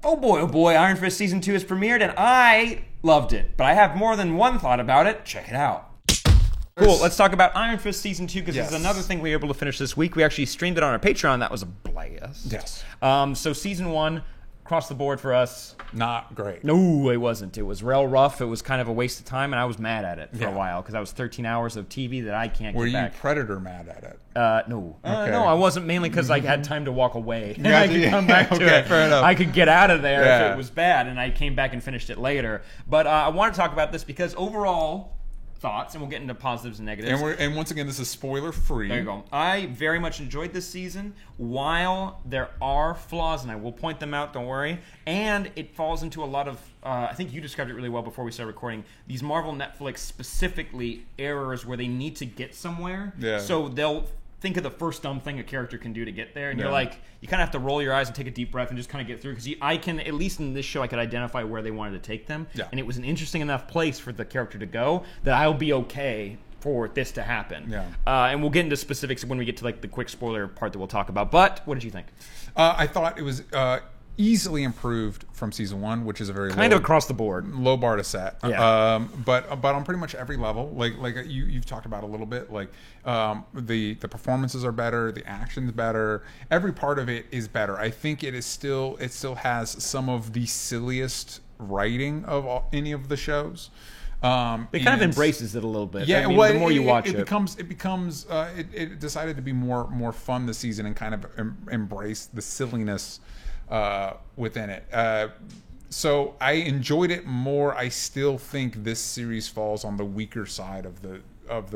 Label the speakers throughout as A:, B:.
A: oh boy, Iron Fist Season 2 has premiered, and I loved it. But I have more than one thought about it. Check it out. Cool, let's talk about Iron Fist Season 2, because it's another thing we were able to finish this week. We actually streamed it on our Patreon. That was a blast.
B: Yes.
A: So Season 1, across the board for us.
B: Not great.
A: No, it wasn't. It was real rough. It was kind of a waste of time, and I was mad at it for a while, because that was 13 hours of TV that I can't
B: Were
A: get back.
B: you Predator mad at it?
A: No.
B: Okay.
A: No, I wasn't, mainly because I had time to walk away.
B: Gotcha.
A: I could come back to it.
B: Fair enough.
A: I could get out of there if it was bad, and I came back and finished it later. But I want to talk about this because overall thoughts, and we'll get into positives and negatives.
B: And once again, this is spoiler free.
A: There you go. I very much enjoyed this season, while there are flaws, and I will point them out, don't worry. And it falls into a lot of, I think you described it really well before we started recording, these Marvel Netflix specifically errors where they need to get somewhere.
B: Yeah.
A: So they'll think of the first dumb thing a character can do to get there, and you're like, you kind of have to roll your eyes and take a deep breath and just kind of get through, because I can, at least in this show, I could identify where they wanted to take them, and it was an interesting enough place for the character to go that I'll be okay for this to happen. And we'll get into specifics when we get to like the quick spoiler part that we'll talk about. But what did you think?
B: I thought it was easily improved from season 1, which is a very
A: kind of across the board
B: low bar to set. But on pretty much every level, like you've talked about a little bit, like the performances are better, the action's better, every part of it is better. I think it still has some of the silliest writing of any of the shows.
A: It kind of embraces it a little bit.
B: Yeah,
A: I mean, the more you watch it,
B: it decided to be more fun this season and kind of embrace the silliness within it. So I enjoyed it more. I still think this series falls on the weaker side of the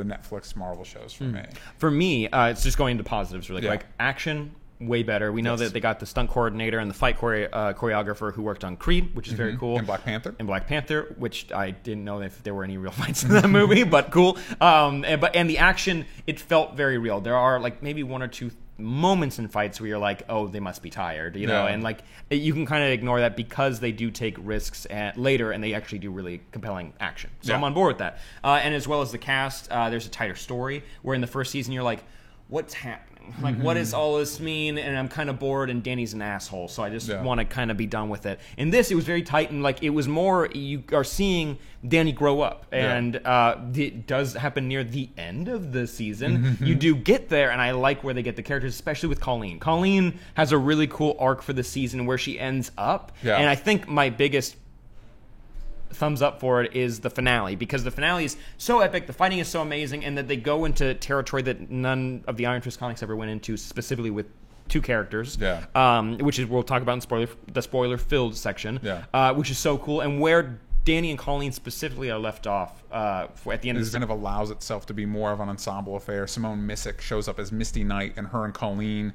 B: Netflix Marvel shows for me.
A: For me, it's just going into positives really quick. Action, way better. We know that they got the stunt coordinator and the fight choreographer who worked on Creed, which is very cool.
B: And Black Panther. Which I didn't know if there were any real fights in that movie, but cool. And the action, it felt very real. There are like maybe one or two moments in fights where you're like, oh, they must be tired, you know, and like you can kind of ignore that because they do take risks later and they actually do really compelling action. So I'm on board with that. And as well as the cast, there's a tighter story where in the first season you're like, what's happening? Like, what does all this mean? And I'm kind of bored, and Danny's an asshole, so I just want to kind of be done with it. In this, it was very tight, and like it was more, you are seeing Danny grow up, and it does happen near the end of the season. You do get there, and I like where they get the characters, especially with Colleen. Colleen has a really cool arc for the season where she ends up, and I think my biggest thumbs up for it is the finale, because the finale is so epic, the fighting is so amazing, and that they go into territory that none of the Iron Fist comics ever went into, specifically with two characters, which is we'll talk about in the spoiler-filled section, which is so cool, and where Danny and Colleen specifically are left off at the end of the kind of allows itself to be more of an ensemble affair. Simone Missick shows up as Misty Knight, and her and Colleen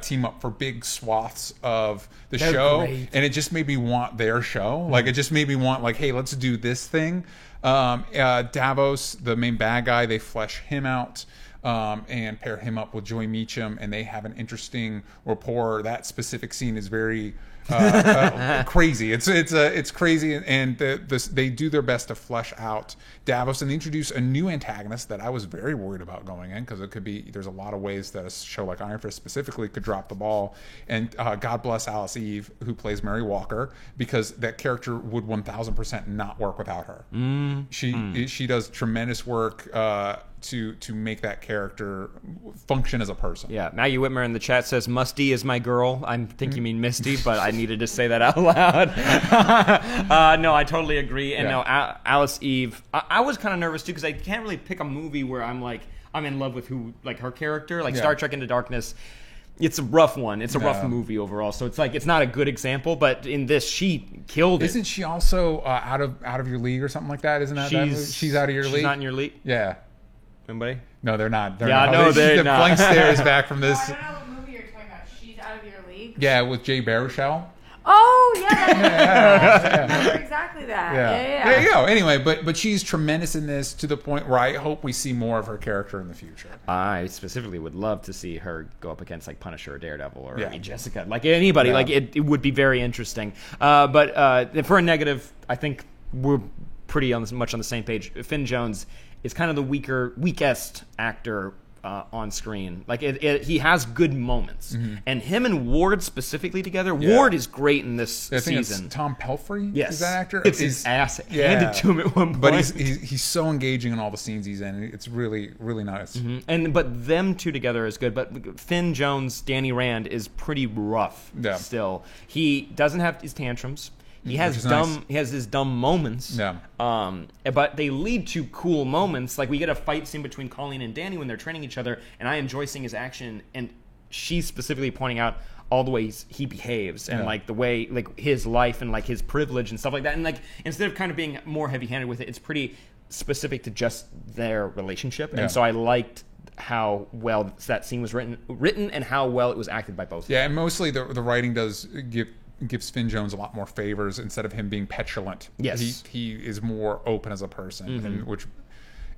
B: team up for big swaths of the show. Great. And it just made me want their show. Like, it just made me want, like, hey, let's do this thing. Davos, the main bad guy, they flesh him out. And pair him up with Joy Meacham, and they have an interesting rapport. That specific scene is very crazy. It's crazy, and they do their best to flesh out Davos, and they introduce a new antagonist that I was very worried about going in, because it could be, there's a lot of ways that a show like Iron Fist specifically could drop the ball. And God bless Alice Eve, who plays Mary Walker, because that character would 1000% not work without her. She does tremendous work to make that character function as a person.
A: Yeah, Maggie Whitmer in the chat says, Musty is my girl. I think you mean Misty, but I needed to say that out loud. No, I totally agree. And no, Alice Eve, I was kind of nervous too, because I can't really pick a movie where I'm in love with her character. Like Star Trek Into Darkness, it's a rough one. It's a rough movie overall. So it's not a good example, but in this, she killed it.
B: Isn't she also out of your league or something like that? Isn't that she's out of your league? She's
A: not in your league?
B: Yeah.
A: Anybody?
B: No, they're not.
A: They're not.
B: The blank stares back from this.
C: I don't know what movie you're talking about. She's out of your league?
B: Yeah, with Jay Baruchel.
C: Oh, yeah. Exactly that. Yeah.
B: There you go. Anyway, but she's tremendous in this, to the point where I hope we see more of her character in the future.
A: I specifically would love to see her go up against like Punisher or Daredevil or Jessica. Like anybody. Like it would be very interesting. But for a negative, I think we're pretty much on the same page. Finn Jones is kind of the weakest actor
B: on screen. Like he has good moments, and him and Ward specifically together. Ward is great in this
D: I think
B: season.
D: It's Tom Pelphrey.
B: Yes,
D: is that actor?
B: It's his ass handed to him at one point.
D: But he's so engaging in all the scenes he's in. It's really really nice.
B: But them two together is good. But Finn Jones, Danny Rand is pretty rough.
D: Yeah.
B: Still, he doesn't have his tantrums. He has
D: nice.
B: He has his dumb moments.
D: Yeah.
B: But they lead to cool moments. Like we get a fight scene between Colleen and Danny when they're training each other, and I enjoy seeing his action. And she's specifically pointing out all the ways he behaves and like the way like his life and like his privilege and stuff like that. And like instead of kind of being more heavy-handed with it, it's pretty specific to just their relationship. And so I liked how well that scene was written and how well it was acted by both.
D: Yeah, and mostly the writing gives Finn Jones a lot more favors instead of him being petulant.
B: Yes.
D: He is more open as a person, and, which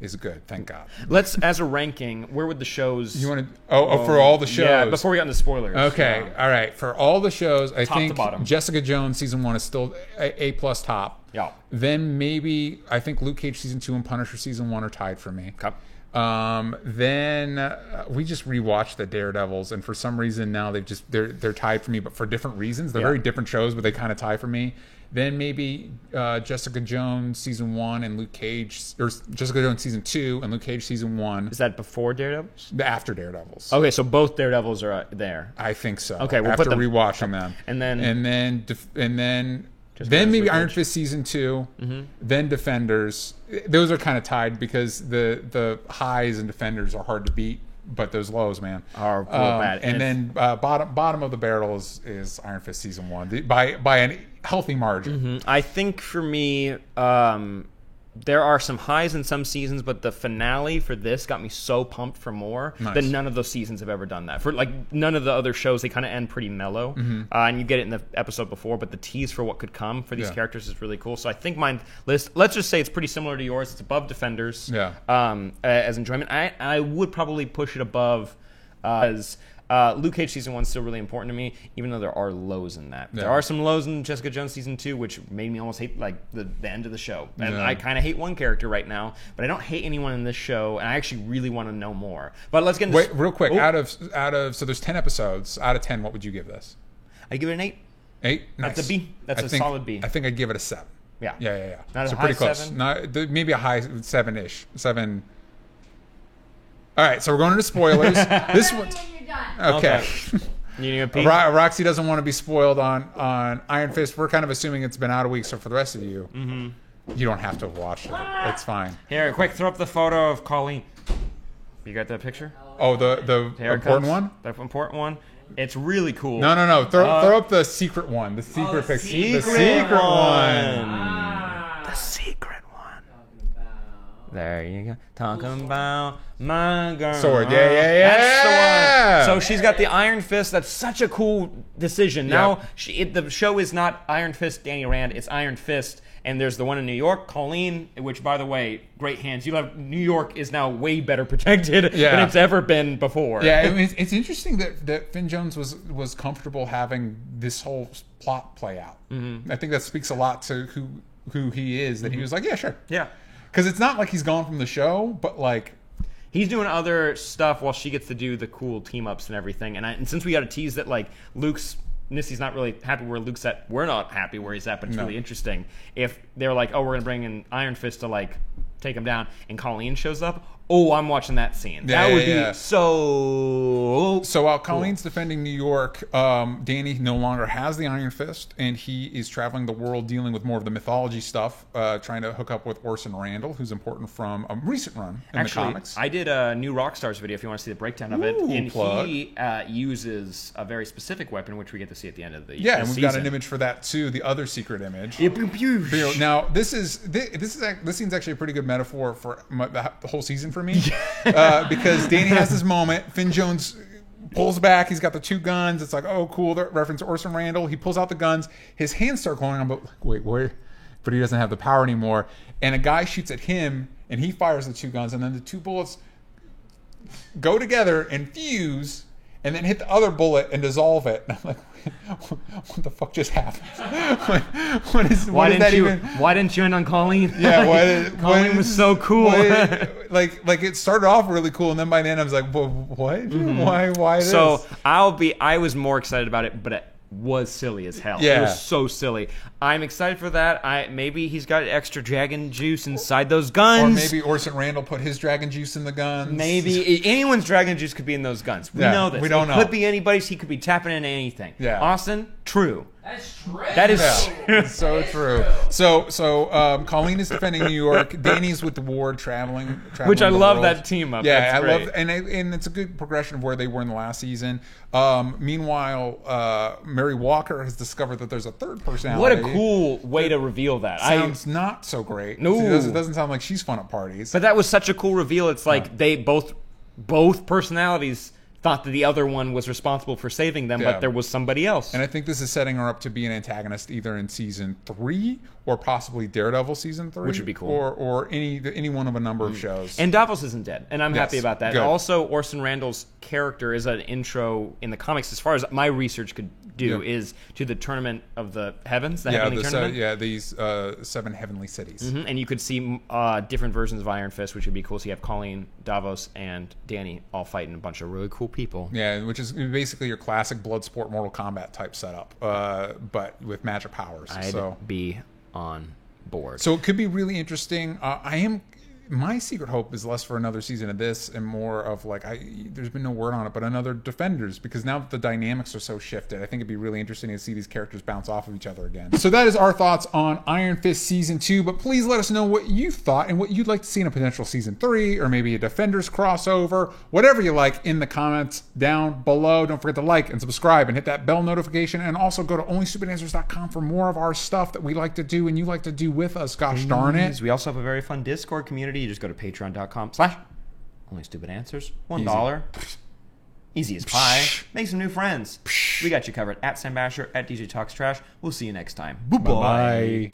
D: is good. Thank God.
B: Let's, as a ranking, where would the shows...
D: You want to... for all the shows.
B: Yeah, before we got into spoilers.
D: Okay, all right. For all the shows, I think
B: to bottom.
D: Jessica Jones season 1 is still A+ top.
B: Yeah.
D: Then maybe, I think Luke Cage season 2 and Punisher season 1 are tied for me.
B: Okay.
D: Then we just rewatched the Daredevils, and for some reason now they're tied for me, but for different reasons. They're very different shows, but they kind of tie for me. Then maybe Jessica Jones season 1 and Luke Cage, or Jessica Jones season 2 and Luke Cage season 1.
B: Is that before Daredevils?
D: After Daredevils.
B: Okay, so both Daredevils are there.
D: I think so.
B: Okay, we'll
D: after
B: put them
D: rewatching them,
B: and
D: then maybe Iron Fist season 2, then Defenders. Those are kind of tied because the highs and Defenders are hard to beat, but those lows, man,
B: are bad.
D: And then bottom of the barrel is Iron Fist season 1 by a healthy margin.
B: I think for me, there are some highs in some seasons, but the finale for this got me so pumped for more that none of those seasons have ever done that. For like none of the other shows, they kind of end pretty mellow, and you get it in the episode before. But the tease for what could come for these characters is really cool. So I think my list, let's just say it's pretty similar to yours. It's above Defenders, as enjoyment. I would probably push it above as. Luke Cage season 1 is still really important to me, even though there are lows in that. There are some lows in Jessica Jones season 2, which made me almost hate like the end of the show. And I kind of hate one character right now, but I don't hate anyone in this show, and I actually really want to know more. But let's get into...
D: Wait, real quick. Out of so there's 10 episodes. Out of 10, what would you give this?
B: I give it an 8.
D: 8? Nice.
B: That's a B. That's a solid B.
D: I think I'd give it a 7.
B: Yeah.
D: Not so pretty close. 7? Not, maybe a high 7-ish. 7. All right, so we're going into spoilers. This one. Okay.
B: You need a pee?
D: Roxy doesn't want to be spoiled on Iron Fist. We're kind of assuming it's been out a week, so for the rest of you, you don't have to have watched it. It's fine.
B: Here, quick, throw up the photo of Colleen. You got that picture?
D: Oh, the important one?
B: The important one? It's really cool.
D: No. Throw up the secret one. The secret picture. The secret one.
B: The secret one. There you go. Talking about my girl.
D: Sword. Yeah.
B: That's the one. So she's got the Iron Fist. That's such a cool decision. Now, the show is not Iron Fist, Danny Rand. It's Iron Fist. And there's the one in New York, Colleen, which, by the way, great hands. New York is now way better protected than it's ever been before.
D: Yeah, it's interesting that Finn Jones was comfortable having this whole plot play out. I think that speaks a lot to who he is, that he was like, yeah, sure.
B: Yeah.
D: Because it's not like he's gone from the show, but like...
B: He's doing other stuff while she gets to do the cool team-ups and everything. And since we got a tease that, like, Nissy's not really happy where Luke's at, we're not happy where he's at, but it's really interesting. If they're like, oh, we're going to bring in Iron Fist to, like, take him down, and Colleen shows up, I'm watching that scene. That would be so...
D: So while Colleen's defending New York, Danny no longer has the Iron Fist, and he is traveling the world dealing with more of the mythology stuff, trying to hook up with Orson Randall, who's important from a recent run in the comics.
B: I did a new Rockstars video if you want to see the breakdown of it, and
D: plug.
B: He uses a very specific weapon, which we get to see at the end of the
D: season. And we've
B: season.
D: got an image for that too, the other secret image. Now, this scene's actually a pretty good metaphor for the whole season for me, because Danny has this moment. Finn Jones pulls back. He's got the 2 guns. It's like, oh, cool. The reference to Orson Randall. He pulls out the guns. His hands start going on, but wait, but he doesn't have the power anymore. And a guy shoots at him, and he fires the 2 guns, and then the 2 bullets go together and fuse. and then hit the other bullet and dissolve it. And I'm like, what the fuck just happened?
B: Why didn't you end on Colleen?
D: Yeah,
B: Colleen was so cool.
D: Like it started off really cool, and then by the end I was like, well, what? Why this?
B: So I was more excited about it, but it was silly as hell.
D: Yeah.
B: It was so silly. I'm excited for that. Maybe he's got extra dragon juice inside those guns.
D: Or maybe Orson Randall put his dragon juice in the guns.
B: Maybe anyone's dragon juice could be in those guns. We know this.
D: We don't know.
B: Could be anybody's. He could be tapping into anything.
D: Yeah.
B: Austin, true.
C: That's true.
B: That is
D: It's so true. So Colleen is defending New York. Danny's with the ward, traveling
B: Which I
D: the
B: love
D: world.
B: that team up.
D: Yeah,
B: That's
D: I
B: great.
D: love, and it's a good progression of where they were in the last season. Meanwhile, Mary Walker has discovered that there's a third personality.
B: What a cool way to reveal that.
D: Sounds not so great.
B: No.
D: It doesn't sound like she's fun at parties.
B: But that was such a cool reveal. It's like they both personalities thought that the other one was responsible for saving them,
D: Yeah.
B: but there was somebody else.
D: And I think this is setting her up to be an antagonist either in season 3 or possibly Daredevil season 3,
B: Which would be cool.
D: or any one of a number of shows.
B: And Davos isn't dead, and I'm happy
D: Yes,
B: about that.
D: good.
B: Also, Orson Randall's character is an intro in the comics, as far as my research could do,
D: Yeah.
B: is to the Tournament of the Heavens, the Heavenly Tournament.
D: These 7 heavenly cities.
B: Mhm, and you could see different versions of Iron Fist, which would be cool. So you have Colleen, Davos, and Danny all fighting a bunch of really cool people.
D: Yeah, which is basically your classic Bloodsport Mortal Kombat type setup, but with magic powers.
B: I'd be on board.
D: So it could be really interesting. My secret hope is less for another season of this and more of like, there's been no word on it, but another Defenders, because now that the dynamics are so shifted, I think it'd be really interesting to see these characters bounce off of each other again. So that is our thoughts on Iron Fist Season 2, but please let us know what you thought and what you'd like to see in a potential Season 3 or maybe a Defenders crossover, whatever you like in the comments down below. Don't forget to like and subscribe and hit that bell notification, and also go to onlystupidanswers.com for more of our stuff that we like to do and you like to do with us. Gosh darn it.
B: We also have a very fun Discord community. You just go to patreon.com/onlystupidanswers. $1. Easy as pie. Make some new friends. We got you covered. At Sam Basher, at DJ Talks Trash. We'll see you next time.
D: Bye-bye.